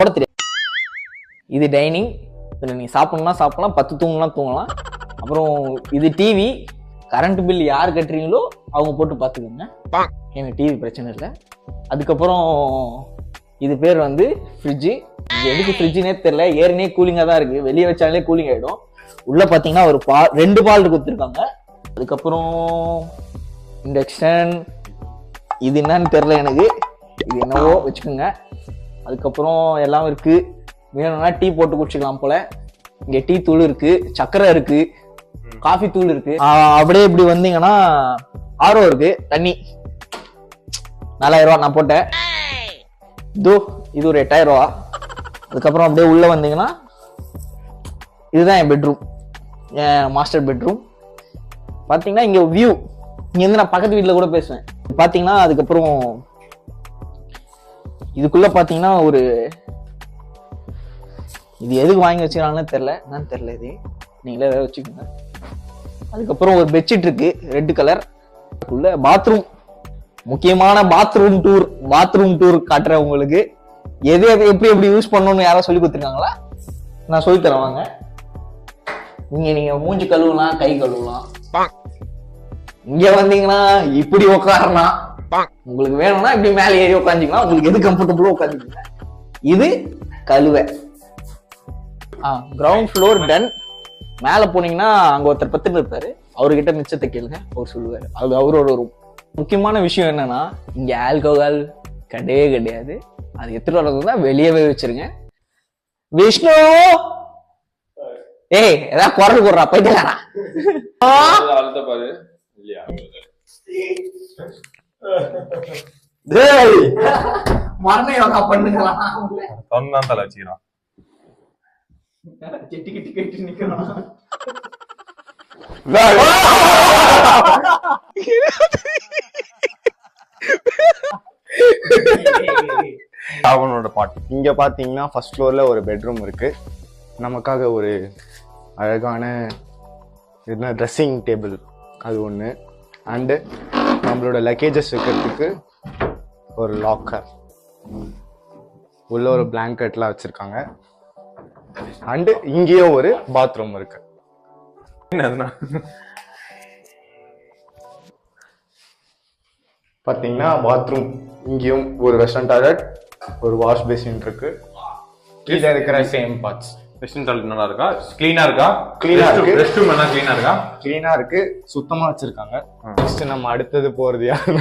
போட தெரியாது. இது டைனிங், இதில் நீங்கள் சாப்பிடணும்னா சாப்பிடலாம், 10 தூங்கலாம் தூங்கலாம். அப்புறம் இது டிவி, கரண்ட் பில் யார் கட்டுறீங்களோ அவங்க போட்டு பார்த்துக்கோங்க, எனக்கு டிவி பிரச்சனை இல்லை. அதுக்கப்புறம் இது பேர் வந்து ஃப்ரிட்ஜு. எதுக்கு ஃப்ரிட்ஜுனே தெரியல, ஏற்கனவே கூலிங்காக தான் இருக்குது, வெளியே வச்சாலே கூலிங் ஆகிடும். உள்ளே பார்த்தீங்கன்னா ஒரு 2 பால் கொடுத்துருக்காங்க. அதுக்கப்புறம் இண்டக்ஷன், இது என்னன்னு தெரியல எனக்கு, இது என்னவோ வச்சுக்கோங்க. அதுக்கப்புறம் எல்லாம் இருக்கு, வேணும்னா டீ போட்டு குடிச்சுக்கலாம் போல. இங்க டீ தூள் இருக்கு, சக்கரை இருக்கு, காஃபி தூள் இருக்கு. அப்படியே இப்படி வந்தீங்கன்னா ஆரோ இருக்கு, தண்ணி 4000 ரூபா நான் போட்டேன். இது ஒரு 8000 ரூபா. அதுக்கப்புறம் அப்படியே உள்ள வந்தீங்கன்னா இதுதான் என் பெட்ரூம், என் மாஸ்டர் பெட்ரூம். பாத்தீங்கன்னா இங்க வியூ, இங்க இருந்து நான் பக்கத்து வீட்டுல கூட பேசுவேன் பாத்தீங்கன்னா. அதுக்கப்புறம் இதுக்குள்ள பாத்தீங்கன்னா ஒரு, இது எதுக்கு வாங்கி வச்சுக்கிறாங்கன்னு தெரியல, என்னன்னு தெரியல, இது நீங்களே வேற வச்சுக்கோங்க. அதுக்கப்புறம் ஒரு பெட்ஷீட் இருக்கு ரெட் கலர். உள்ள பாத்ரூம், முக்கியமான பாத்ரூம் டூர் காட்டுறேன் உங்களுக்கு. எது எப்படி யூஸ் பண்ணணும்னு யாரோ சொல்லி கொடுத்துருக்காங்களா? நான் சொல்லி தரேன் வாங்க. நீங்க மூஞ்சி கழுவலாம், கை கழுவலாம். இங்க வந்தீங்கன்னா இப்படி உட்காரலாம், உங்களுக்கு வேணும்னா இப்படி மேலே ஏறி உட்காந்துக்கலாம், உங்களுக்கு எது கம்ஃபர்டபுளோ உட்காந்துக்கங்க. இது கழுவை. Ground floor ton. மேல போனீங்கன்னா அங்க ஒருத்தர் பத்துட்டு இருப்பாரு, அவர்கிட்ட மிச்சத்தை கேளுங்க, அவர் சொல்லுவாரு. அது அவரோட ரூம். முக்கியமான விஷயம் என்னன்னா, இங்க ஆல்கோஹால் கிடையாது. அது எடுத்துட்டு வர்றதுன்னா வெளியவே வச்சிருங்க. விஷ்ணு, ஏய் ஏதாவது குரல் போடுறா, போயிட்டு மரண யோகா பண்ணுங்களா? இங்க பாத்தீங்கன்னா ஃபர்ஸ்ட் ஃப்ளோர்ல ஒரு பெட்ரூம் இருக்கு. நமக்காக ஒரு அழகான ட்ரெஸ்ஸிங் டேபிள் அது ஒன்று, அண்டு நம்மளோட லக்கேஜஸ் வைக்கிறதுக்கு ஒரு லாக்கர், உள்ள ஒரு பிளாங்கெட்லாம் வச்சிருக்காங்க. அண்டு இங்கேயும் ஒரு பாத்ரூம் இருக்கு. பாத்தீங்கன்னா பாத்ரூம், இங்கேயும் ஒரு வெஸ்டர்ன் டாய்லெட், ஒரு வாஷ் பேசின் இருக்கு. கீழே இருக்கிற சேம் பார்ட்ஸ். வெஸ்டர்ன் டாய்லெட் நல்லா இருக்கா? கிளீனா இருக்கா? கிளீனா இருக்கு. ரெஸ்ட் ரூம் எல்லாம் கிளீனா இருக்கா? கிளீனா இருக்கு, சுத்தமா வச்சிருக்காங்க. நெக்ஸ்ட் நம்ம அடுத்தது போறது யாரு?